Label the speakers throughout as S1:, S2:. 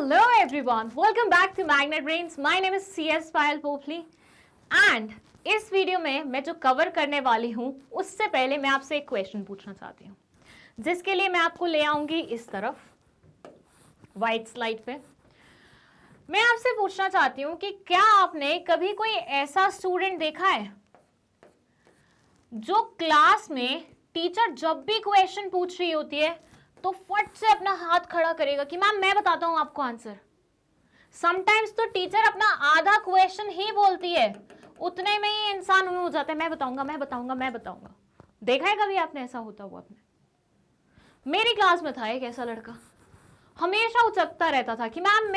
S1: Hello everyone, welcome back to Magnet Brains. My name is CS Payal Popli and इस video में मैं जो cover करने वाली हूँ उससे पहले मैं आपसे एक क्वेश्चन पूछना चाहती हूँ, जिसके लिए मैं आपको ले आऊंगी इस तरफ व्हाइट स्लाइड पे। मैं आपसे पूछना चाहती हूँ कि क्या आपने कभी कोई ऐसा स्टूडेंट देखा है जो क्लास में टीचर जब भी क्वेश्चन पूछ रही होती है तो फट से अपना हाथ खड़ा करेगा कि मैम मैं बताता हूं आपको आंसर। समटाइम्स तो टीचर अपना आधा क्वेश्चन ही बोलती है, उतने में ही इंसान हो जाता है मैं बताऊंगा मैं बताऊंगा मैं बताऊंगा। देखा है कभी आपने ऐसा होता हुआ? आपने, मेरी क्लास में था एक ऐसा लड़का, हमेशा उचकता रहता था कि मैम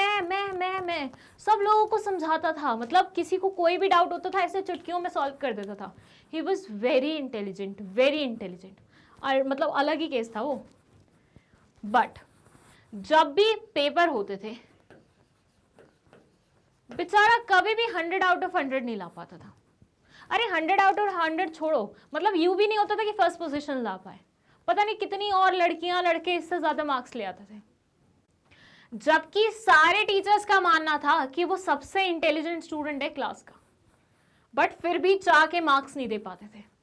S1: मैं सब लोगों को समझाता था, मतलब किसी को कोई भी डाउट होता था ऐसे चुटकियों में सॉल्व कर देता था। ही वॉज वेरी इंटेलिजेंट और मतलब अलग ही केस था वो। बट जब भी पेपर होते थे बेचारा कभी भी 100 आउट ऑफ 100 नहीं ला पाता था। अरे 100 आउट ऑफ 100 छोड़ो, मतलब यूं भी नहीं होता था कि फर्स्ट पोजीशन ला पाए। पता नहीं कितनी और लड़कियां लड़के इससे ज्यादा मार्क्स ले आते थे, जबकि सारे टीचर्स का मानना था कि वो सबसे इंटेलिजेंट स्टूडेंट है क्लास का, बट फिर भी चाह के मार्क्स नहीं दे पाते थे।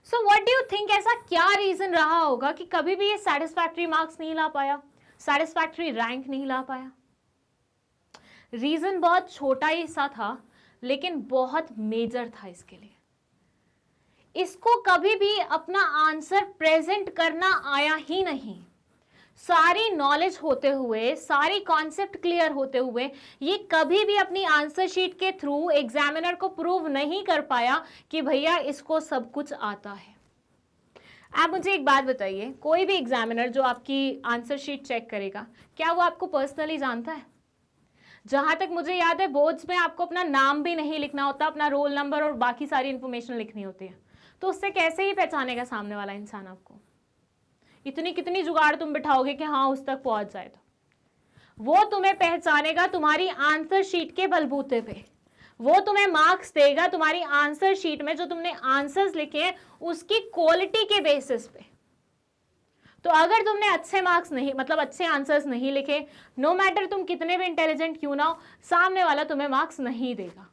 S1: So what do you think, ऐसा क्या रीजन रहा होगा कि कभी भी ये सेटिस्फैक्टरी मार्क्स नहीं ला पाया, सेटिस्फैक्टरी रैंक नहीं ला पाया? रीजन बहुत छोटा ही सा था लेकिन बहुत मेजर था इसके लिए। इसको कभी भी अपना आंसर प्रेजेंट करना आया ही नहीं। सारी नॉलेज होते हुए, सारी कॉन्सेप्ट क्लियर होते हुए ये कभी भी अपनी आंसर शीट के थ्रू एग्जामिनर को प्रूव नहीं कर पाया कि भैया इसको सब कुछ आता है। आप मुझे एक बात बताइए, कोई भी एग्जामिनर जो आपकी आंसर शीट चेक करेगा, क्या वो आपको पर्सनली जानता है? जहां तक मुझे याद है बोर्ड्स में आपको अपना नाम भी नहीं लिखना होता, अपना रोल नंबर और बाकी सारी इंफॉर्मेशन लिखनी होती है, तो उससे कैसे ही पहचानेगा सामने वाला इंसान आपको? इतनी कितनी जुगाड़ तुम बिठाओगे कि हाँ उस तक पहुंच जाए, तो वो तुम्हें पहचानेगा तुम्हारी आंसर शीट के बलबूते पे। वो तुम्हें मार्क्स देगा तुम्हारी आंसर शीट में जो तुमने आंसर्स लिखे हैं उसकी क्वालिटी के बेसिस पे। तो अगर तुमने अच्छे मार्क्स नहीं, मतलब अच्छे आंसर्स नहीं लिखे, नो मैटर तुम कितने भी इंटेलिजेंट क्यों ना हो, सामने वाला तुम्हें मार्क्स नहीं देगा।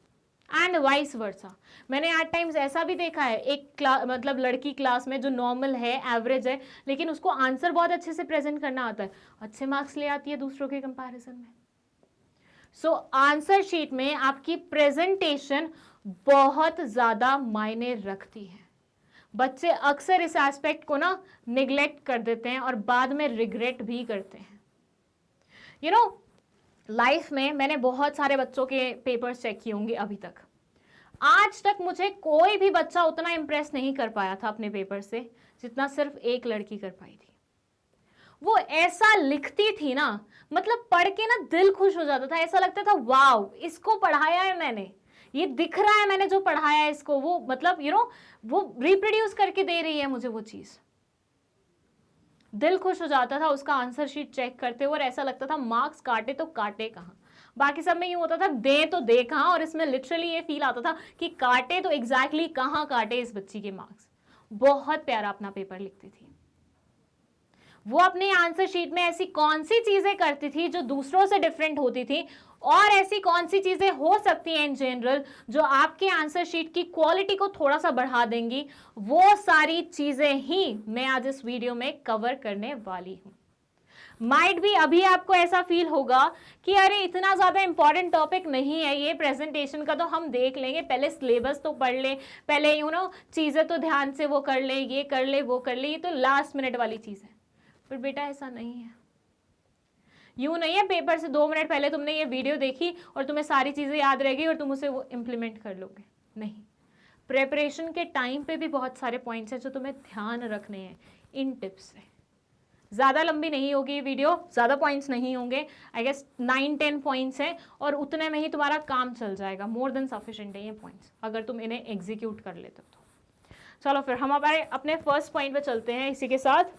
S1: And vice versa. मैंने एट टाइम्स ऐसा भी देखा है, एक मतलब लड़की क्लास में जो नॉर्मल है, एवरेज है, लेकिन उसको आंसर बहुत अच्छे से प्रेजेंट करना आता है, अच्छे मार्क्स ले आती है दूसरों के कंपैरिजन में। सो आंसर शीट में आपकी प्रेजेंटेशन बहुत ज्यादा मायने रखती है। बच्चे अक्सर इस एस्पेक्ट को ना निग्लेक्ट कर देते हैं और बाद में रिग्रेट भी करते हैं। यू नो, लाइफ में मैंने बहुत सारे बच्चों के पेपर्स चेक किए होंगे अभी तक। आज तक मुझे कोई भी बच्चा उतना इंप्रेस नहीं कर पाया था अपने पेपर से जितना सिर्फ एक लड़की कर पाई थी। वो ऐसा लिखती थी ना, मतलब पढ़ के ना दिल खुश हो जाता था, ऐसा लगता था वाव इसको पढ़ाया है मैंने, ये दिख रहा है मैंने जो पढ़ाया है इसको, वो मतलब वो रिप्रोड्यूस करके दे रही है मुझे वो चीज। दिल खुश हो जाता था उसका आंसर शीट चेक करते हुए और ऐसा लगता था मार्क्स काटे तो काटे कहाँ। बाकी सब में यूं होता था दे तो दे कहाँ, और इसमें लिटरली ये फील आता था कि काटे तो एग्जैक्टली कहाँ काटे इस बच्ची के मार्क्स। बहुत प्यारा अपना पेपर लिखती थी वो। अपने आंसर शीट में ऐसी कौन सी चीजें करती थी जो दूसरों से डिफरेंट होती थी, और ऐसी कौन सी चीजें हो सकती हैं इन जनरल जो आपके आंसर शीट की क्वालिटी को थोड़ा सा बढ़ा देंगी, वो सारी चीजें ही मैं आज इस वीडियो में कवर करने वाली हूं। माइट भी अभी आपको ऐसा फील होगा कि अरे इतना ज्यादा इंपॉर्टेंट टॉपिक नहीं है ये, प्रेजेंटेशन का तो हम देख लेंगे, पहले सिलेबस तो पढ़ ले, पहले चीजें तो ध्यान से वो कर ले, ये कर ले वो कर ले, ये तो लास्ट मिनट वाली चीज है। पर बेटा ऐसा नहीं है। यूं नहीं है पेपर से 2 मिनट पहले तुमने ये वीडियो देखी और तुम्हें सारी चीजें याद रहेगी और तुम उसे वो इंप्लीमेंट कर लोगे, नहीं। प्रेपरेशन के टाइम पे भी बहुत सारे पॉइंट्स हैं जो तुम्हें ध्यान रखने हैं इन टिप्स से। ज्यादा लंबी नहीं होगी ये वीडियो, ज्यादा पॉइंट्स नहीं होंगे, आई गेस 9-10 पॉइंट्स हैं और उतने में ही तुम्हारा काम चल जाएगा। मोर देन सफिशिएंट है ये पॉइंट्स अगर तुम इन्हें एग्जीक्यूट कर लेते हो तो। चलो फिर हम अपने फर्स्ट पॉइंट पे चलते हैं। इसी के साथ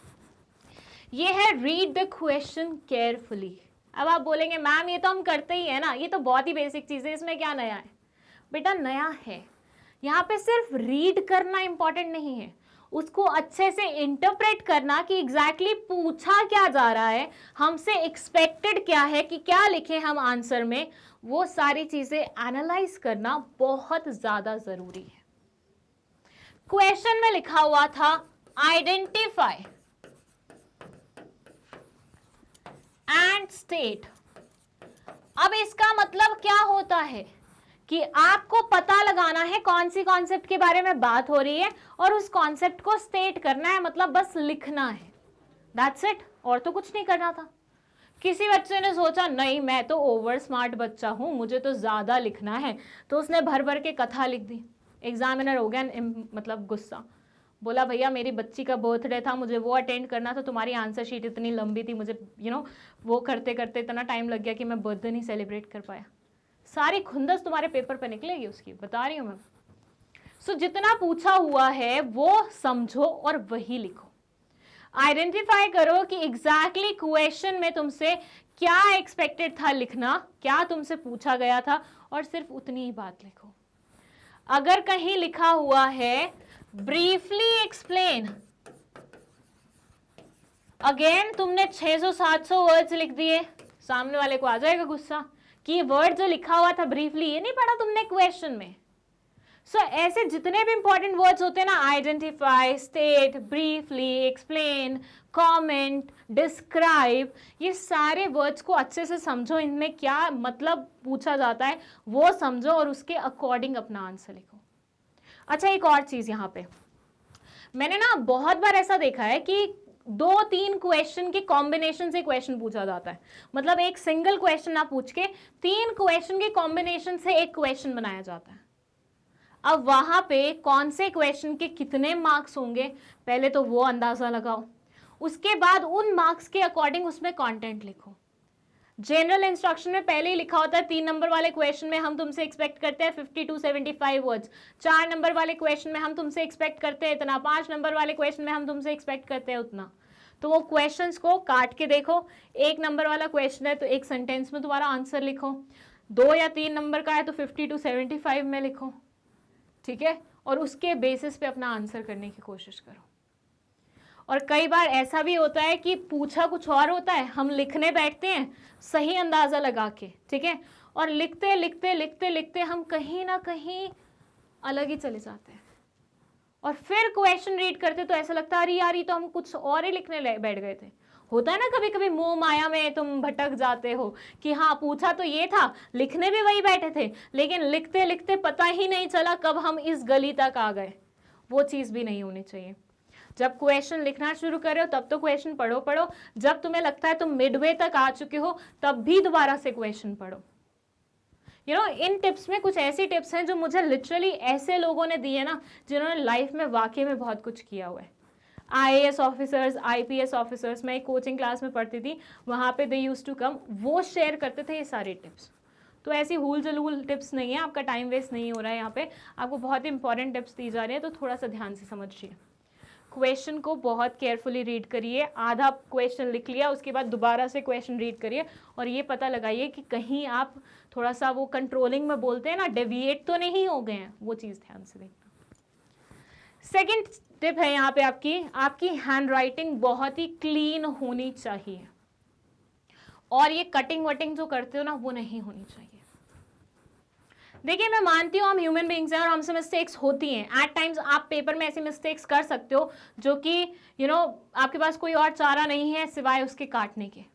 S1: ये है रीड द क्वेश्चन केयरफुली। अब आप बोलेंगे मैम ये तो हम करते ही है ना, ये तो बहुत ही बेसिक चीज है, इसमें क्या नया है? बेटा नया है। यहाँ पे सिर्फ रीड करना इंपॉर्टेंट नहीं है, उसको अच्छे से इंटरप्रेट करना कि एग्जैक्टली पूछा क्या जा रहा है, हमसे एक्सपेक्टेड क्या है, कि क्या लिखे हम आंसर में, वो सारी चीजें एनालाइज करना बहुत ज्यादा जरूरी है। क्वेश्चन में लिखा हुआ था आइडेंटिफाई एंड स्टेट। अब इसका मतलब क्या होता है कि आपको पता लगाना है कौन सी कॉन्सेप्ट के बारे में बात हो रही है और उस कॉन्सेप्ट को स्टेट करना है, मतलब बस लिखना है, दैट्स इट, और तो कुछ नहीं करना था। किसी बच्चे ने सोचा नहीं मैं तो ओवर स्मार्ट बच्चा हूं, मुझे तो ज्यादा लिखना है, तो उसने भर भर के कथा लिख दी। एग्जामिनर हो गया मतलब गुस्सा, बोला भैया मेरी बच्ची का बर्थडे था, मुझे वो अटेंड करना था, तुम्हारी आंसर शीट इतनी लंबी थी, मुझे वो करते करते इतना टाइम लग गया कि मैं बर्थडे नहीं सेलिब्रेट कर पाया। सारी खुंदस तुम्हारे पेपर पे निकलेगी उसकी, बता रही हूं मैं। सो जितना पूछा हुआ है वो समझो और वही लिखो। आइडेंटिफाई करो कि एग्जैक्टली क्वेश्चन में तुमसे क्या एक्सपेक्टेड था लिखना, क्या तुमसे पूछा गया था, और सिर्फ उतनी ही बात लिखो। अगर कहीं लिखा हुआ है ब्रीफली एक्सप्लेन, अगेन तुमने 600-700 वर्ड्स लिख दिए, सामने वाले को आ जाएगा गुस्सा कि वर्ड जो लिखा हुआ था ब्रीफली, ये नहीं पढ़ा तुमने क्वेश्चन में। सो ऐसे जितने भी इंपॉर्टेंट वर्ड्स होते हैं ना, identify, state, briefly, explain, comment, describe, ये सारे वर्ड्स को अच्छे से समझो, इनमें क्या मतलब पूछा जाता है वो समझो और उसके अकॉर्डिंग अपना आंसर लिखो। अच्छा एक और चीज यहाँ पे मैंने ना बहुत बार ऐसा देखा है कि 2-3 क्वेश्चन के कॉम्बिनेशन से क्वेश्चन पूछा जाता है, मतलब एक सिंगल क्वेश्चन ना पूछ के 3 क्वेश्चन के कॉम्बिनेशन से एक क्वेश्चन बनाया जाता है। अब वहां पे कौन से क्वेश्चन के कितने मार्क्स होंगे पहले तो वो अंदाजा लगाओ, उसके बाद उन मार्क्स के अकॉर्डिंग उसमें कंटेंट लिखो। जनरल इंस्ट्रक्शन में पहले ही लिखा होता है 3 नंबर वाले क्वेश्चन में हम तुमसे एक्सपेक्ट करते हैं 50 to 75 वर्ड्स, 4 नंबर वाले क्वेश्चन में हम तुमसे एक्सपेक्ट करते हैं इतना, 5 नंबर वाले क्वेश्चन में हम तुमसे एक्सपेक्ट करते हैं उतना। तो वो क्वेश्चंस को काट के देखो, 1 नंबर वाला क्वेश्चन है तो एक सेंटेंस में तुम्हारा आंसर लिखो, 2 या 3 नंबर का है तो 50 to 75 में लिखो, ठीक है, और उसके बेसिस पे अपना आंसर करने की कोशिश करो। और कई बार ऐसा भी होता है कि पूछा कुछ और होता है, हम लिखने बैठते हैं सही अंदाजा लगा के, ठीक है, और लिखते लिखते लिखते लिखते हम कहीं ना कहीं अलग ही चले जाते हैं, और फिर क्वेश्चन रीड करते तो ऐसा लगता है अरे यार ये तो हम कुछ और ही लिखने बैठ गए थे। होता है ना कभी कभी मोह माया में तुम भटक जाते हो कि हाँ पूछा तो ये था, लिखने भी वही बैठे थे, लेकिन लिखते लिखते पता ही नहीं चला कब हम इस गली तक आ गए। वो चीज भी नहीं होनी चाहिए। जब क्वेश्चन लिखना शुरू करो तब तो क्वेश्चन पढ़ो, जब तुम्हें लगता है तुम मिडवे तक आ चुके हो तब भी दोबारा से क्वेश्चन पढ़ो। इन टिप्स में कुछ ऐसी टिप्स हैं जो मुझे लिटरली ऐसे लोगों ने दी है ना जिन्होंने लाइफ में वाकई में बहुत कुछ किया हुआ है। IAS ऑफिसर्स, IPS ऑफिसर्स, मैं एक कोचिंग क्लास में पढ़ती थी, वहां पे दे यूज्ड टू कम, वो शेयर करते थे ये सारी टिप्स। तो ऐसी हुल जलूल टिप्स नहीं है, आपका टाइम वेस्ट नहीं हो रहा है, यहाँ पे आपको बहुत इंपॉर्टेंट टिप्स दी जा रही है, तो थोड़ा सा ध्यान से समझिए। क्वेश्चन को बहुत केयरफुली रीड करिए, आधा क्वेश्चन लिख लिया उसके बाद दोबारा से क्वेश्चन रीड करिए और ये पता लगाइए कि कहीं आप थोड़ा सा वो कंट्रोलिंग में बोलते हैं ना, डेविएट तो नहीं हो गए हैं, वो चीज़ ध्यान से देखना। सेकेंड टिप है यहाँ पे आपकी हैंड राइटिंग बहुत ही क्लीन होनी चाहिए, और ये कटिंग वटिंग जो करते हो ना वो नहीं होनी चाहिए। देखिए मैं मानती हूँ हम ह्यूमन बीइंग्स हैं और हमसे मिस्टेक्स होती हैं, एट टाइम्स आप पेपर में ऐसी मिस्टेक्स कर सकते हो जो कि आपके पास कोई और चारा नहीं है सिवाय उसके काटने के।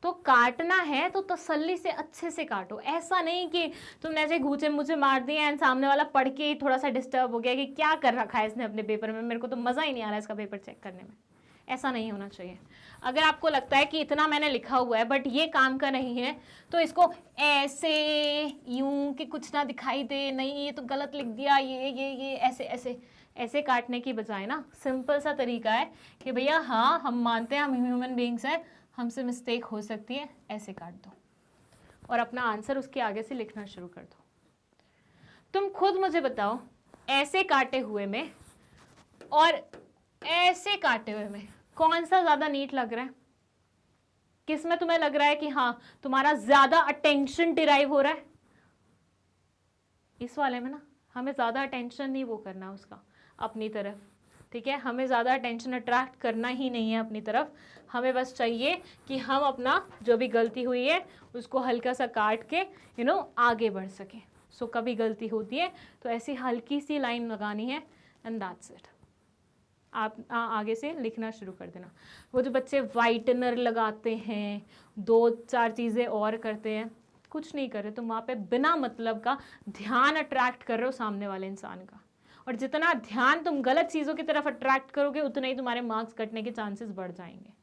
S1: तो काटना है तो तसल्ली से अच्छे से काटो, ऐसा नहीं कि तुमने ऐसे घूचे मुझे मार दिए एंड सामने वाला पढ़ के थोड़ा सा डिस्टर्ब हो गया कि क्या कर रखा है इसने अपने पेपर में, मेरे को तो मज़ा ही नहीं आ रहा है इसका पेपर चेक करने में। ऐसा नहीं होना चाहिए। अगर आपको लगता है कि इतना मैंने लिखा हुआ है बट ये काम का नहीं है तो इसको ऐसे यूं कि कुछ ना दिखाई दे, नहीं ये तो गलत लिख दिया, ये ऐसे ऐसे ऐसे काटने की बजाय ना सिंपल सा तरीका है कि भैया हाँ हम मानते हैं हम ह्यूमन बीइंग्स हैं, हमसे मिस्टेक हो सकती है, ऐसे काट दो और अपना आंसर उसके आगे से लिखना शुरू कर दो। तुम खुद मुझे बताओ ऐसे काटे हुए में और ऐसे काटे हुए में कौन सा ज्यादा नीट लग रहा है? किस में तुम्हें लग रहा है कि हाँ तुम्हारा ज्यादा अटेंशन डिराइव हो रहा है? इस वाले में ना हमें ज्यादा अटेंशन नहीं वो करना उसका अपनी तरफ, ठीक है, हमें ज़्यादा अटेंशन अट्रैक्ट करना ही नहीं है अपनी तरफ, हमें बस चाहिए कि हम अपना जो भी गलती हुई है उसको हल्का सा काट के आगे बढ़ सकें। सो कभी गलती होती है तो ऐसी हल्की सी लाइन लगानी है एंड दैट्स इट। आप आगे से लिखना शुरू कर देना। वो जो बच्चे वाइटनर लगाते हैं, 2-4 चीज़ें और करते हैं, कुछ नहीं कर रहे, तुम वहाँ पे बिना मतलब का ध्यान अट्रैक्ट कर रहे हो सामने वाले इंसान का, और जितना ध्यान तुम गलत चीज़ों की तरफ अट्रैक्ट करोगे उतने ही तुम्हारे मार्क्स कटने के चांसेस बढ़ जाएंगे।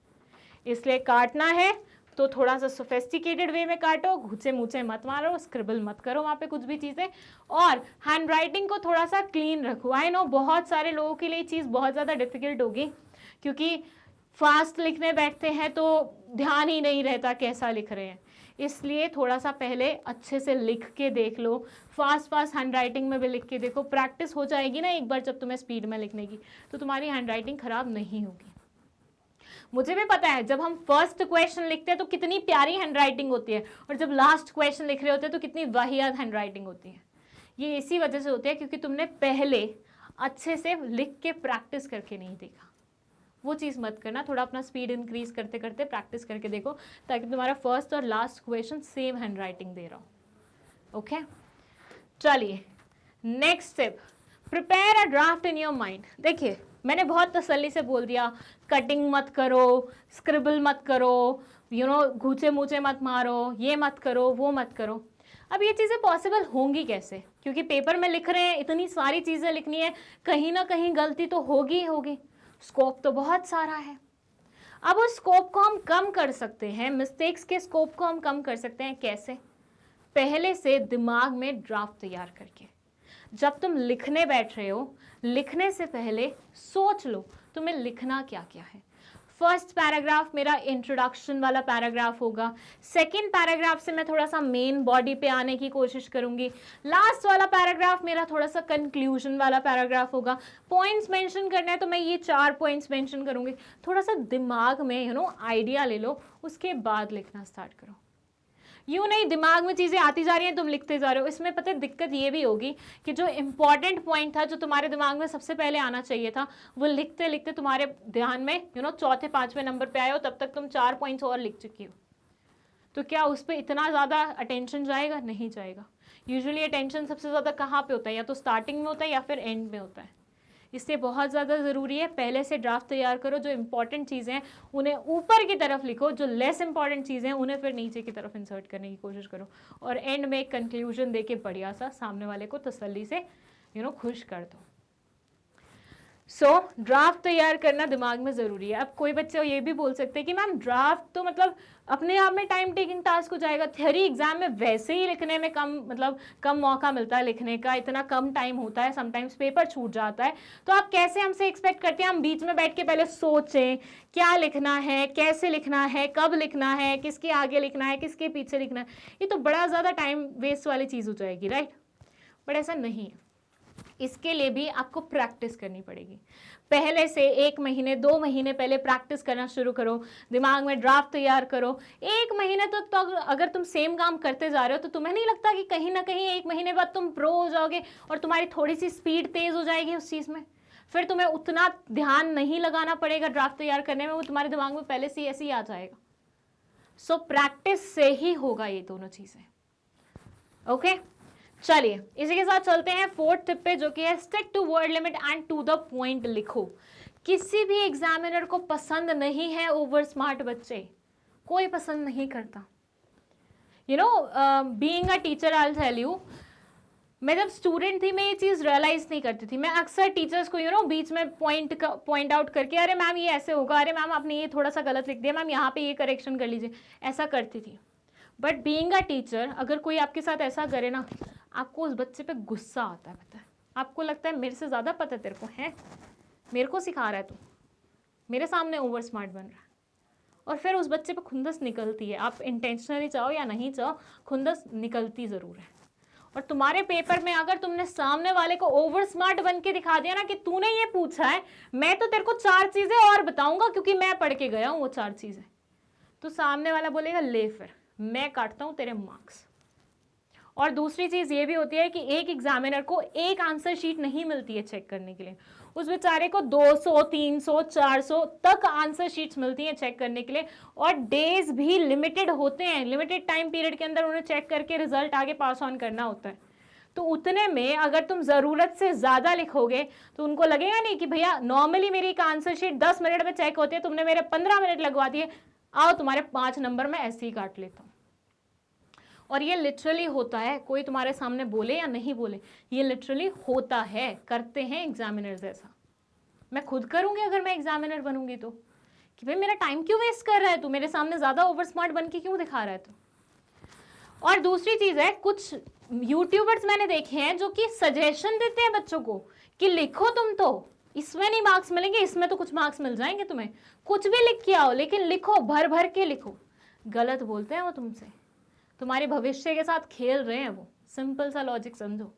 S1: इसलिए काटना है तो थोड़ा सा सोफेस्टिकेटेड वे में काटो, घुचे मुचे मत मारो, स्क्रिबल मत करो वहाँ पे कुछ भी चीज़ें, और हैंड राइटिंग को थोड़ा सा क्लीन रखो। आई नो बहुत सारे लोगों के लिए चीज़ बहुत ज़्यादा डिफिकल्ट होगी, क्योंकि फास्ट लिखने बैठते हैं तो ध्यान ही नहीं रहता कैसा लिख रहे हैं, इसलिए थोड़ा सा पहले अच्छे से लिख के देख लो, फास्ट हैंड राइटिंग में भी लिख के देखो, प्रैक्टिस हो जाएगी ना एक बार जब तुम्हें स्पीड में लिखने की, तो तुम्हारी हैंड राइटिंग खराब नहीं होगी। मुझे भी पता है जब हम फर्स्ट क्वेश्चन लिखते हैं तो कितनी प्यारी हैंड राइटिंग होती है, और जब लास्ट क्वेश्चन लिख रहे होते हैं तो कितनी वाहियात हैंड राइटिंग होती है। ये इसी वजह से होती है क्योंकि तुमने पहले अच्छे से लिख के प्रैक्टिस करके नहीं देखा। वो चीज़ मत करना, थोड़ा अपना स्पीड इंक्रीज करते करते प्रैक्टिस करके देखो, ताकि तुम्हारा फर्स्ट और last question same handwriting दे रहा हो। ओके, चलिए next step, prepare a draft in your mind. देखिए मैंने बहुत तसल्ली से बोल दिया, कटिंग मत करो, स्क्रिबल मत करो, घूचे मूचे मत मारो, ये मत करो, वो मत करो। अब ये चीज़ें पॉसिबल होंगी कैसे, क्योंकि पेपर में लिख रहे हैं, इतनी सारी चीज़ें लिखनी है, कहीं ना कहीं गलती तो होगी ही होगी, स्कोप तो बहुत सारा है। अब उस स्कोप को हम कम कर सकते हैं, मिस्टेक्स के स्कोप को हम कम कर सकते हैं कैसे? पहले से दिमाग में ड्राफ्ट तैयार करके। जब तुम लिखने बैठ रहे हो, लिखने से पहले सोच लो तुम्हें लिखना क्या क्या है। फर्स्ट पैराग्राफ मेरा इंट्रोडक्शन वाला पैराग्राफ होगा, सेकंड पैराग्राफ से मैं थोड़ा सा मेन बॉडी पे आने की कोशिश करूंगी, लास्ट वाला पैराग्राफ मेरा थोड़ा सा कंक्लूजन वाला पैराग्राफ होगा। पॉइंट्स मेंशन करना है तो मैं ये 4 पॉइंट्स मेंशन करूंगी। थोड़ा सा दिमाग में आइडिया ले लो, उसके बाद लिखना स्टार्ट करो। यूँ नहीं दिमाग में चीज़ें आती जा रही हैं, तुम लिखते जा रहे हो। इसमें पता है दिक्कत ये भी होगी कि जो इंपॉर्टेंट पॉइंट था, जो तुम्हारे दिमाग में सबसे पहले आना चाहिए था, वो लिखते लिखते तुम्हारे ध्यान में चौथे 5वें नंबर पे आए हो, तब तक तुम 4 पॉइंट्स और लिख चुकी हो। तो क्या उस पर इतना ज़्यादा अटेंशन जाएगा? नहीं जाएगा। यूजुअली अटेंशन सबसे ज़्यादा कहाँ पर होता है? या तो स्टार्टिंग में होता है या फिर एंड में होता है। इसलिए बहुत ज़्यादा ज़रूरी है पहले से ड्राफ्ट तैयार करो, जो इंपॉर्टेंट चीज़ें हैं उन्हें ऊपर की तरफ लिखो, जो लेस इंपॉर्टेंट चीज़ें हैं उन्हें फिर नीचे की तरफ इंसर्ट करने की कोशिश करो, और एंड में एक कंक्लूजन देके बढ़िया सा सामने वाले को तसल्ली से खुश कर दो। सो ड्राफ्ट तैयार करना दिमाग में ज़रूरी है। अब कोई बच्चे ये भी बोल सकते हैं कि मैम ड्राफ्ट तो मतलब अपने आप में टाइम टेकिंग टास्क हो जाएगा, थ्योरी एग्जाम में वैसे ही लिखने में कम मौका मिलता है लिखने का, इतना कम टाइम होता है, समटाइम्स पेपर छूट जाता है, तो आप कैसे हमसे एक्सपेक्ट करते हैं हम बीच में बैठ के पहले सोचें क्या लिखना है, कैसे लिखना है, कब लिखना है, किसके आगे लिखना है, किसके पीछे लिखना है? ये तो बड़ा ज़्यादा टाइम वेस्ट वाली चीज़ हो जाएगी, राइट? बट ऐसा नहीं है। इसके लिए भी आपको प्रैक्टिस करनी पड़ेगी। पहले से 1 महीने 2 महीने पहले प्रैक्टिस करना शुरू करो, दिमाग में ड्राफ्ट तैयार करो। 1 महीने तो अगर तुम सेम काम करते जा रहे हो तो तुम्हें नहीं लगता कि कहीं ना कहीं 1 महीने बाद तुम प्रो हो जाओगे और तुम्हारी थोड़ी सी स्पीड तेज हो जाएगी उस चीज़ में? फिर तुम्हें उतना ध्यान नहीं लगाना पड़ेगा ड्राफ्ट तैयार करने में, वो तुम्हारे दिमाग में पहले से ऐसे ही आ जाएगा। सो प्रैक्टिस से ही होगा ये दोनों चीज़ें। ओके, चलिए इसी के साथ चलते हैं 4th टिप पे, जो कि है stick to word limit and to the point लिखो। किसी भी एग्जामिनर को पसंद नहीं है ओवर स्मार्ट बच्चे, कोई पसंद नहीं करता। Being a teacher I will tell you, मैं जब स्टूडेंट थी मैं ये चीज़ रियलाइज नहीं करती थी। मैं अक्सर टीचर्स को बीच में पॉइंट आउट करके, अरे मैम ये ऐसे होगा, अरे मैम आपने ये थोड़ा सा गलत लिख दिया, मैम यहाँ पे ये करेक्शन कर लीजिए, ऐसा करती थी। बट बीइंग अ टीचर अगर कोई आपके साथ ऐसा करे ना, आपको उस बच्चे पे गुस्सा आता है। पता है, आपको लगता है मेरे से ज़्यादा पता तेरे को है, मेरे को सिखा रहा है तू, मेरे सामने ओवर स्मार्ट बन रहा है, और फिर उस बच्चे पे खुंदस निकलती है। आप इंटेंशनली चाहो या नहीं चाहो, खुंदस निकलती ज़रूर है। और तुम्हारे पेपर में अगर तुमने सामने वाले को ओवर स्मार्ट बन के दिखा दिया ना कि तूने ये पूछा है, मैं तो तेरे को 4 चीज़ें और बताऊंगा क्योंकि मैं पढ़ के गया हूँ वो 4 चीज़ें, तो सामने वाला बोलेगा ले फिर मैं काटता हूँ तेरे मार्क्स। और दूसरी चीज़ ये भी होती है कि एक एग्जामिनर को एक आंसर शीट नहीं मिलती है चेक करने के लिए, उस बेचारे को 200, 300, 400 तक आंसर शीट्स मिलती हैं चेक करने के लिए, और डेज भी लिमिटेड होते हैं, लिमिटेड टाइम पीरियड के अंदर उन्हें चेक करके रिजल्ट आगे पास ऑन करना होता है। तो उतने में अगर तुम ज़रूरत से ज़्यादा लिखोगे तो उनको लगेगा नहीं कि भैया नॉर्मली मेरी एक आंसर शीट 10 मिनट में चेक होती है, तुमने मेरे 15 मिनट लगवा दिए, आओ तुम्हारे 5 नंबर में ऐसे ही काट लेता हूँ। और ये लिटरली होता है, कोई तुम्हारे सामने बोले या नहीं बोले, ये लिटरली होता है, करते हैं एग्जामिनर्स ऐसा। मैं खुद करूँगी अगर मैं एग्जामिनर बनूंगी तो, कि भाई मेरा टाइम क्यों वेस्ट कर रहा है तू, मेरे सामने ज़्यादा ओवर स्मार्ट बन के क्यों दिखा रहा है तू। और दूसरी चीज़ है, कुछ यूट्यूबर्स मैंने देखे हैं जो कि सजेशन देते हैं बच्चों को कि लिखो तुम, तो इसमें नहीं मार्क्स मिलेंगे, इसमें तो कुछ मार्क्स मिल जाएंगे तुम्हें, कुछ भी लिख के आओ लेकिन लिखो, भर भर के लिखो। गलत बोलते हैं वो तुमसे, तुम्हारे भविष्य के साथ खेल रहे हैं वो। सिंपल सा लॉजिक समझो।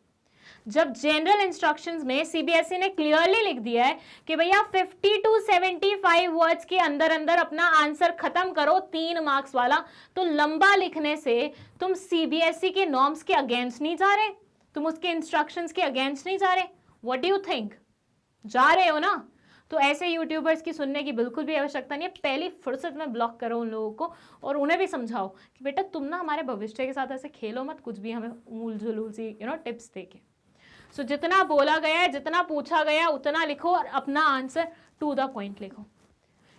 S1: जब जनरल इंस्ट्रक्शंस में सीबीएसई ने क्लियरली लिख दिया है कि भैया 50 to 75 वर्ड्स के अंदर अंदर अपना आंसर खत्म करो 3 मार्क्स वाला, तो लंबा लिखने से तुम सीबीएसई के नॉर्म्स के अगेंस्ट नहीं जा रहे, तुम उसके इंस्ट्रक्शंस के अगेंस्ट नहीं जा रहे। व्हाट डू यू थिंक, जा रहे हो ना? तो ऐसे यूट्यूबर्स की सुनने की बिल्कुल भी आवश्यकता नहीं है। पहली फुर्सत में ब्लॉक करो उन लोगों को और उन्हें भी समझाओ कि बेटा तुम ना हमारे भविष्य के साथ ऐसे खेलो मत, कुछ भी हमें ऊल झुलूल सी टिप्स देके। सो जितना बोला गया है, जितना पूछा गया उतना लिखो और अपना आंसर टू द पॉइंट लिखो।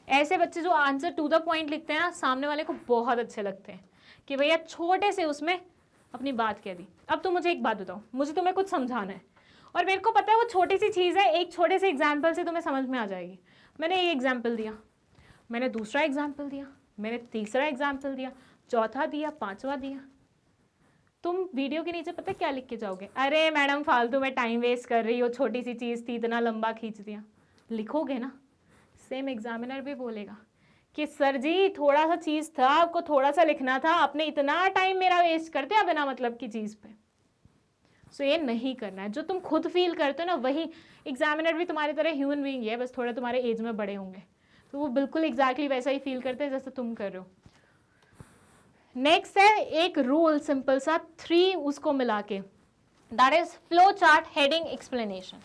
S1: ऐसे बच्चे जो आंसर टू द पॉइंट लिखते हैं ना, सामने वाले को बहुत अच्छे लगते हैं कि भैया छोटे से उसमें अपनी बात कह दी। अब तो मुझे एक बात बताओ, मुझे तुम्हें कुछ समझाना है और मेरे को पता है वो छोटी सी चीज़ है, एक छोटे से एग्जाम्पल से तुम्हें समझ में आ जाएगी। मैंने ये एग्जाम्पल दिया, मैंने दूसरा एग्जाम्पल दिया, मैंने तीसरा एग्जाम्पल दिया, चौथा दिया, पांचवा दिया। तुम वीडियो के नीचे पता है क्या लिख के जाओगे? अरे मैडम फालतू में टाइम वेस्ट कर रही हो, छोटी सी चीज़ थी, इतना लंबा खींच दिया। लिखोगे ना, सेम एग्जामिनर भी बोलेगा कि सर जी थोड़ा सा चीज़ था, आपको थोड़ा सा लिखना था, आपने इतना टाइम मेरा वेस्ट कर दिया बिना मतलब की चीज़ पे। सो ये नहीं करना है। जो तुम खुद फील करते हो ना, वही एग्जामिनर भी तुम्हारी तरह ह्यूमन बीइंग है, बस थोड़ा तुम्हारे एज में बड़े होंगे, तो वो बिल्कुल एग्जैक्टली वैसा ही फील करते हैं जैसे तुम कर रहे हो। नेक्स्ट है एक रूल सिंपल सा 3 उसको मिला के, that is flow chart, heading, explanation.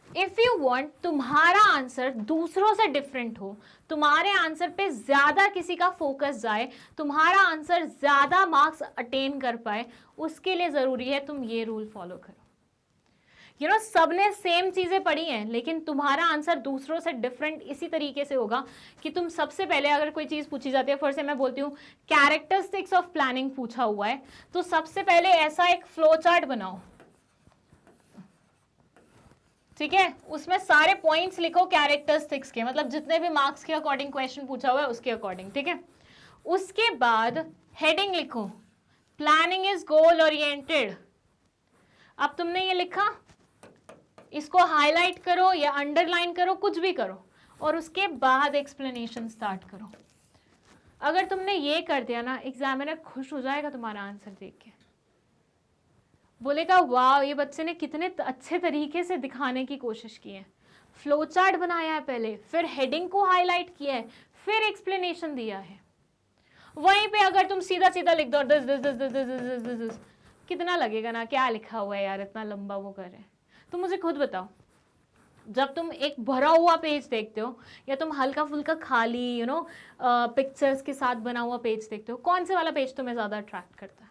S1: If you want तुम्हारा आंसर दूसरों से डिफरेंट हो, तुम्हारे आंसर पे ज्यादा किसी का फोकस जाए, तुम्हारा आंसर ज्यादा मार्क्स अटेन कर पाए, उसके लिए जरूरी है तुम ये रूल फॉलो करो। सबने सेम चीजें पढ़ी हैं, लेकिन तुम्हारा आंसर दूसरों से डिफरेंट इसी तरीके से होगा कि तुम सबसे पहले अगर कोई चीज पूछी जाती है, फॉर से मैं बोलती हूँ कैरेक्टरिस्टिक्स ऑफ प्लानिंग पूछा हुआ है, तो सबसे पहले ऐसा एक फ्लो चार्ट बनाओ, ठीक है? उसमें सारे पॉइंट्स लिखो कैरेक्टरिस्टिक्स के, मतलब जितने भी मार्क्स के अकॉर्डिंग क्वेश्चन पूछा हुआ है उसके अकॉर्डिंग, ठीक है? उसके बाद हेडिंग लिखो, प्लानिंग इज गोल ओरिएंटेड। अब तुमने ये लिखा, इसको हाईलाइट करो या अंडरलाइन करो, कुछ भी करो, और उसके बाद एक्सप्लेनेशन स्टार्ट करो। अगर तुमने ये कर दिया ना, एग्जामिनर खुश हो जाएगा तुम्हारा आंसर देख के, बोलेगा वाह ये बच्चे ने कितने अच्छे तरीके से दिखाने की कोशिश की है। फ्लो चार्ट बनाया है पहले, फिर हेडिंग को हाईलाइट किया है, फिर एक्सप्लेनेशन दिया है। वहीं पे अगर तुम सीधा सीधा लिख दो this this this this this this this, कितना लगेगा ना, क्या लिखा हुआ है यार, इतना लंबा वो कर रहे हैं। तो मुझे खुद बताओ, जब तुम एक भरा हुआ पेज देखते हो या तुम हल्का फुल्का खाली पिक्चर्स के साथ बना हुआ पेज देखते हो, कौन से वाला पेज तुम्हें ज़्यादा अट्रैक्ट करता है?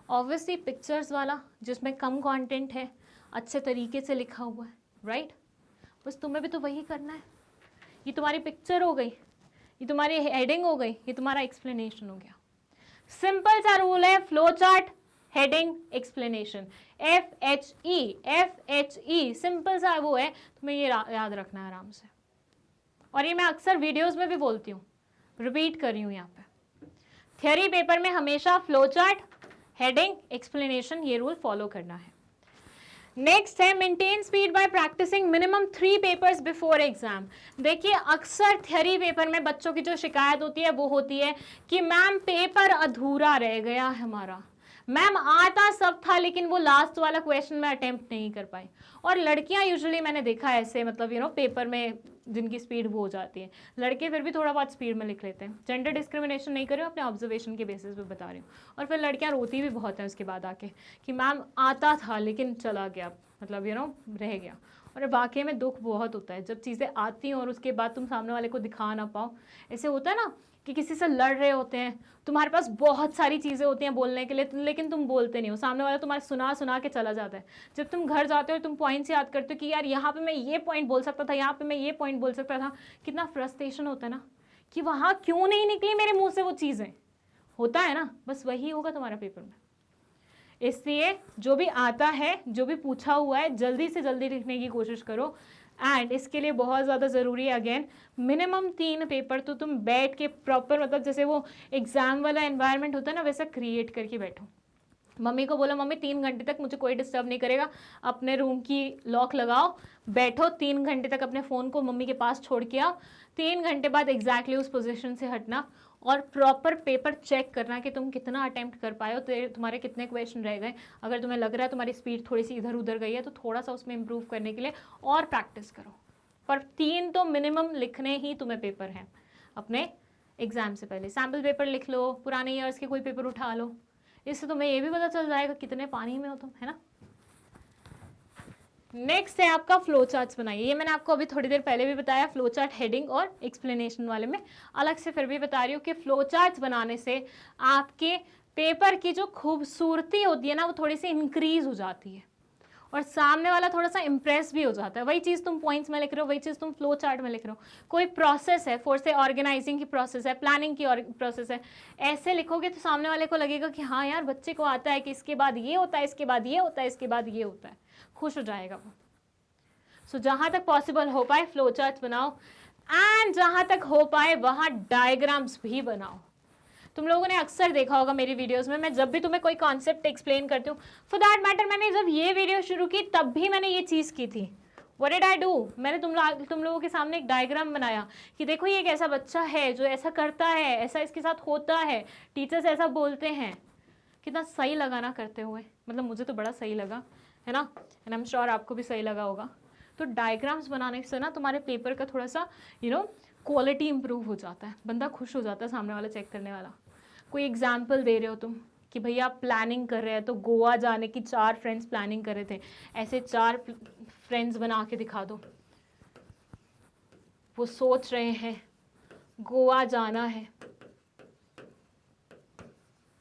S1: ऑब्वियसली पिक्चर्स वाला, जिसमें कम कंटेंट है, अच्छे तरीके से लिखा हुआ है, राइट? बस तुम्हें भी तो वही करना है। ये तुम्हारी पिक्चर हो गई, ये तुम्हारी हेडिंग हो गई, ये तुम्हारा एक्सप्लेनेशन हो गया। सिंपल सा रूल है, flow chart, heading, explanation, FHE simple सा वो है, तुम्हें ये याद रखना है आराम से। और ये मैं अक्सर वीडियोस में भी बोलती हूँ, रिपीट कर रही हूँ यहाँ पे। थ्योरी पेपर में हमेशा फ्लो चार्ट, हेडिंग, एक्सप्लेनेशन, ये रूल फॉलो करना है। नेक्स्ट है maintain speed by practicing minimum 3 papers before exam. देखिए अक्सर थ्योरी पेपर में बच्चों की जो शिकायत होती है वो होती है कि मैम पेपर अधूरा रह गया है हमारा, मैम आता सब था लेकिन वो लास्ट वाला क्वेश्चन में अटेम्प्ट नहीं कर पाई। और लड़कियां यूजुअली मैंने देखा है ऐसे, मतलब पेपर में जिनकी स्पीड वो हो जाती है, लड़के फिर भी थोड़ा बहुत स्पीड में लिख लेते हैं। जेंडर डिस्क्रिमिनेशन नहीं कर रही हूँ, अपने ऑब्जर्वेशन के बेसिस पे बता रही हूँ। और फिर लड़कियां रोती भी बहुत हैं उसके बाद आके कि मैम आता था लेकिन चला गया, मतलब रह गया। और वाकई में दुख बहुत होता है जब चीज़ें आती हैं और उसके बाद तुम सामने वाले को दिखा ना पाओ। ऐसे होता है ना कि किसी से लड़ रहे होते हैं, तुम्हारे पास बहुत सारी चीज़ें होती हैं बोलने के लिए, लेकिन तुम बोलते नहीं हो, सामने वाला तुम्हारे सुना सुना के चला जाता है। जब तुम घर जाते हो तुम पॉइंट्स याद करते हो कि यार यहाँ पे मैं ये पॉइंट बोल सकता था, यहाँ पे मैं ये पॉइंट बोल सकता था, कितना फ्रस्ट्रेशन होता है ना कि वहाँ क्यों नहीं निकली मेरे मुँह से वो चीज़ें। होता है ना, बस वही होगा तुम्हारा पेपर में। इसलिए जो भी आता है, जो भी पूछा हुआ है, जल्दी से जल्दी लिखने की कोशिश करो। एंड इसके लिए बहुत ज़्यादा ज़रूरी है अगेन, मिनिमम 3 पेपर तो तुम बैठ के प्रॉपर, मतलब जैसे वो एग्जाम वाला एनवायरनमेंट होता है ना, वैसा क्रिएट करके बैठो। मम्मी को बोलो मम्मी 3 घंटे तक मुझे कोई डिस्टर्ब नहीं करेगा, अपने रूम की लॉक लगाओ, बैठो 3 घंटे तक, अपने फ़ोन को मम्मी के पास छोड़ के आओ, 3 घंटे बाद एग्जैक्टली उस पोजीशन से हटना और प्रॉपर पेपर चेक करना कि तुम कितना अटेम्प्ट कर पाए हो, तो तुम्हारे कितने क्वेश्चन रह गए। अगर तुम्हें लग रहा है तुम्हारी स्पीड थोड़ी सी इधर उधर गई है तो थोड़ा सा उसमें इम्प्रूव करने के लिए और प्रैक्टिस करो। पर 3 तो मिनिमम लिखने ही तुम्हें पेपर हैं अपने एग्जाम से पहले। सैम्पल पेपर लिख लो, पुराने ईयर्स के कोई पेपर उठा लो, इससे तुम्हें ये भी पता चल जाएगा कितने पानी में हो तुम, है ना। नेक्स्ट है आपका फ्लो चार्ट्स बनाइए। ये मैंने आपको अभी थोड़ी देर पहले भी बताया, फ्लो चार्ट हेडिंग और एक्सप्लेनेशन वाले में, अलग से फिर भी बता रही हूँ कि फ्लो चार्ट्स बनाने से आपके पेपर की जो खूबसूरती होती है ना वो थोड़ी सी इंक्रीज हो जाती है और सामने वाला थोड़ा सा इंप्रेस भी हो जाता है। वही चीज़ तुम पॉइंट्स में लिख रहे हो, वही चीज़ तुम फ्लो चार्ट में लिख रहे हो, कोई प्रोसेस है, फोर से ऑर्गेनाइजिंग की प्रोसेस है, प्लानिंग की प्रोसेस है, ऐसे लिखोगे तो सामने वाले को लगेगा कि हाँ यार बच्चे को आता है कि इसके बाद ये होता है, इसके बाद ये होता है, इसके बाद ये होता है, खुश हो जाएगा वो। सो जहाँ तक पॉसिबल हो पाए फ्लो चार्ट बनाओ एंड जहाँ तक हो पाए वहाँ डायग्राम्स भी बनाओ। तुम लोगों ने अक्सर देखा होगा मेरी वीडियोस में, मैं जब भी तुम्हें कोई कॉन्सेप्ट एक्सप्लेन करती हूँ, फॉर दैट मैटर मैंने जब ये वीडियो शुरू की तब भी मैंने ये चीज़ की थी। व्हाट डिड आई डू, मैंने तुम लोगों के सामने एक डायग्राम बनाया कि देखो ये एक ऐसा बच्चा है जो ऐसा करता है, ऐसा इसके साथ होता है, टीचर्स ऐसा बोलते हैं। कितना सही लगा ना करते हुए, मतलब मुझे तो बड़ा सही लगा, है ना, एंड आई एम श्योर आपको भी सही लगा होगा। तो डायग्राम्स बनाने से ना तुम्हारे पेपर का थोड़ा सा क्वालिटी इंप्रूव हो जाता है, बंदा खुश हो जाता है सामने वाला चेक करने वाला। कोई एग्जाम्पल दे रहे हो तुम कि भैया आप प्लानिंग कर रहे हैं तो गोवा जाने की 4 फ्रेंड्स प्लानिंग कर रहे थे, ऐसे 4 फ्रेंड्स बना के दिखा दो, वो सोच रहे हैं गोवा जाना है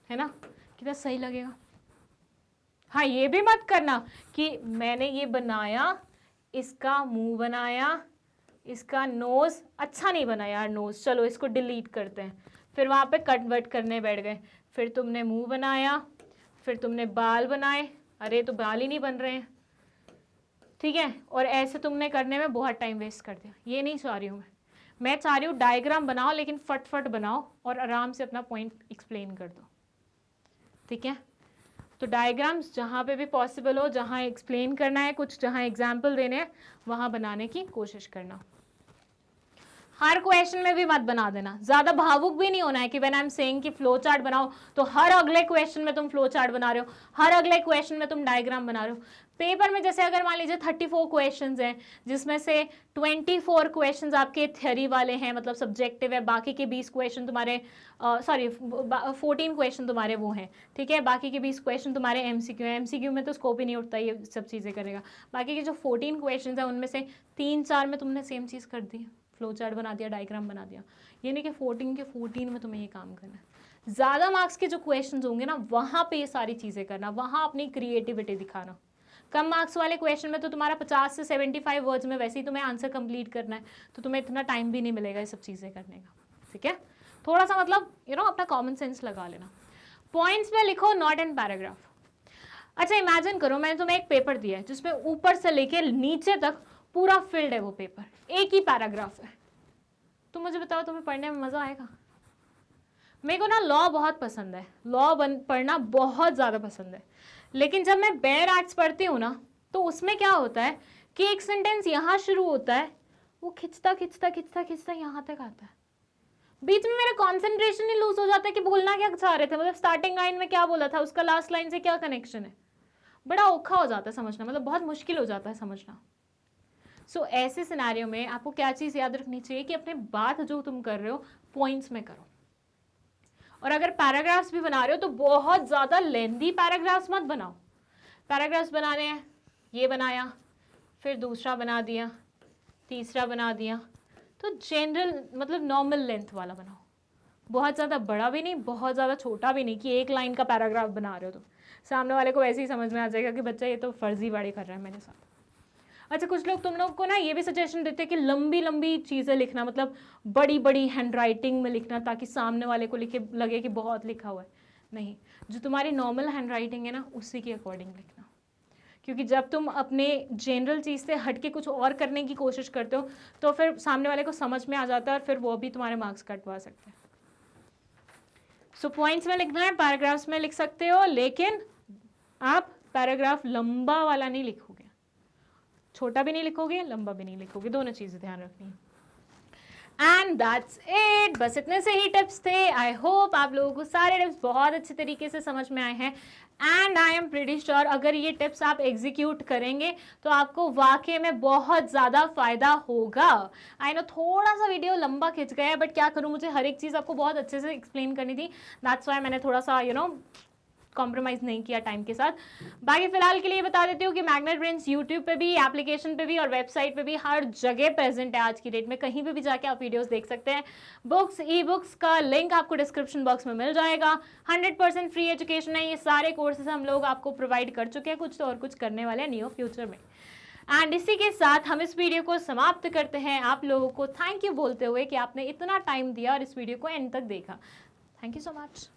S1: ना, कितना सही लगेगा। हाँ ये भी मत करना कि मैंने ये बनाया, इसका मुंह बनाया, इसका नोज अच्छा नहीं बना यार नोज, चलो इसको डिलीट करते हैं, फिर वहाँ पे कन्वर्ट करने बैठ गए, फिर तुमने मुंह बनाया, फिर तुमने बाल बनाए, अरे तो बाल ही नहीं बन रहे हैं, ठीक है, और ऐसे तुमने करने में बहुत टाइम वेस्ट कर दिया। ये नहीं चाह रही हूँ मैं चाह रही हूँ डायग्राम बनाओ लेकिन फटफट बनाओ और आराम से अपना पॉइंट एक्सप्लेन कर दो, ठीक है। तो डायग्राम्स जहाँ पे भी पॉसिबल हो, जहाँ एक्सप्लेन करना है कुछ, जहाँ एग्जाम्पल देने हैं वहाँ बनाने की कोशिश करना। हर क्वेश्चन में भी मत बना देना, ज़्यादा भावुक भी नहीं होना है कि व्हेन आई एम सेइंग कि फ्लो चार्ट बनाओ तो हर अगले क्वेश्चन में तुम फ्लो चार्ट बना रहे हो, हर अगले क्वेश्चन में तुम डायग्राम बना रहे हो। पेपर में जैसे अगर मान लीजिए 34 क्वेश्चंस हैं जिसमें से 24 क्वेश्चंस आपके थ्योरी वाले हैं, मतलब सब्जेक्टिव है, बाकी के 20 क्वेश्चन तुम्हारे 14 क्वेश्चन तुम्हारे वो हैं, ठीक है, बाकी के 20 क्वेश्चन तुम्हारे एमसीक्यू हैं। एमसीक्यू में तो स्कोप ही नहीं उठता ये सब चीज़ें करेगा। बाकी के जो 14 क्वेश्चन हैं उनमें से 3-4 में तुमने सेम चीज़ कर दी, फ्लो चार्ट बना दिया, डायग्राम बना दिया। ये नहीं कि 14 के 14 में तुम्हें ये काम करना है। ज़्यादा मार्क्स के जो क्वेश्चंस होंगे ना वहाँ पे ये सारी चीज़ें करना, वहाँ अपनी क्रिएटिविटी दिखाना। कम मार्क्स वाले क्वेश्चन में तो तुम्हारा 50 से 75 वर्ड्स में वैसे ही तुम्हें आंसर कंप्लीट करना है, तो तुम्हें इतना टाइम भी नहीं मिलेगा ये सब चीज़ें करने का, ठीक है। थोड़ा सा मतलब अपना कॉमन सेंस लगा लेना। पॉइंट्स में लिखो नॉट इन पैराग्राफ। अच्छा इमेजिन करो मैंने तुम्हें एक पेपर दिया है जिसमें ऊपर से लेके नीचे तक पूरा फील्ड है वो पेपर, एक ही पैराग्राफ है, तो मुझे बताओ तुम्हें पढ़ने में मज़ा आएगा? मेरे को ना लॉ बहुत पसंद है, लॉ पढ़ना बहुत ज़्यादा पसंद है, लेकिन जब मैं बेयर एक्ट्स पढ़ती हूँ ना तो उसमें क्या होता है कि एक सेंटेंस यहाँ शुरू होता है, वो खिंचता खिंचता खिंचता खिंचता यहाँ तक आता है, बीच में मेरा कॉन्सेंट्रेशन ही लूज हो जाता है कि बोलना क्या चाह रहे थे, मतलब स्टार्टिंग लाइन में क्या बोला था, उसका लास्ट लाइन से क्या कनेक्शन है, बड़ा औखा हो जाता है समझना, मतलब बहुत मुश्किल हो जाता है समझना। सो ऐसे सिनेरियो में आपको क्या चीज़ याद रखनी चाहिए कि अपने बात जो तुम कर रहे हो पॉइंट्स में करो, और अगर पैराग्राफ्स भी बना रहे हो तो बहुत ज़्यादा लेंदी पैराग्राफ्स मत बनाओ। पैराग्राफ्स बनाने हैं, ये बनाया, फिर दूसरा बना दिया, तीसरा बना दिया। तो जनरल मतलब नॉर्मल लेंथ वाला बनाओ, बहुत ज़्यादा बड़ा भी नहीं, बहुत ज़्यादा छोटा भी नहीं कि एक लाइन का पैराग्राफ बना रहे हो। तो सामने वाले को वैसे ही समझ में आ जाएगा कि बच्चा ये तो फर्जीवाड़े कर रहा है मेरे साथ। अच्छा, कुछ लोग तुम लोग को ना ये भी सजेशन देते हैं कि लंबी लंबी चीज़ें लिखना, मतलब बड़ी बड़ी हैंड राइटिंग में लिखना ताकि सामने वाले को लिखे लगे कि बहुत लिखा हुआ है। नहीं, जो तुम्हारी नॉर्मल हैंड राइटिंग है ना उसी के अकॉर्डिंग लिखना, क्योंकि जब तुम अपने जनरल चीज़ से हट के कुछ और करने की कोशिश करते हो तो फिर सामने वाले को समझ में आ जाता है और फिर वो भी तुम्हारे मार्क्स कटवा सकते हैं। सो पॉइंट्स में लिखना है, पैराग्राफ्स में लिख सकते हो, लेकिन आप पैराग्राफ लंबा वाला नहीं लिखोगे, छोटा भी नहीं लिखोगे, लंबा भी नहीं लिखोगे, दोनों चीज़ें ध्यान रखनी है। एंड दैट्स इट, बस इतने से ही टिप्स थे। आई होप आप लोगों को सारे टिप्स बहुत अच्छे तरीके से समझ में आए हैं। And I am pretty sure अगर ये टिप्स आप एग्जीक्यूट करेंगे तो आपको वाकई में बहुत ज़्यादा फायदा होगा। आई नो थोड़ा सा वीडियो लंबा खिंच गया है, बट क्या करूँ, मुझे हर एक चीज़ आपको बहुत अच्छे से एक्सप्लेन करनी थी, दैट्स वाई मैंने थोड़ा सा कॉम्प्रोमाइज़ नहीं किया टाइम के साथ। बाकी फिलहाल के लिए बता देती हूँ कि मैग्नेट ब्रेन्स यूट्यूब पे भी, एप्लीकेशन पे भी और वेबसाइट पे भी हर जगह प्रेजेंट है। आज की डेट में कहीं पे भी जाके आप वीडियोस देख सकते हैं। बुक्स, ई बुक्स का लिंक आपको डिस्क्रिप्शन बॉक्स में मिल जाएगा। 100% फ्री एजुकेशन है, ये सारे कोर्सेज हम लोग आपको प्रोवाइड कर चुके हैं, कुछ तो और कुछ करने वाले हैं नियर फ्यूचर में। एंड इसी के साथ हम इस वीडियो को समाप्त करते हैं, आप लोगों को थैंक यू बोलते हुए कि आपने इतना टाइम दिया और इस वीडियो को एंड तक देखा। Thank you so much.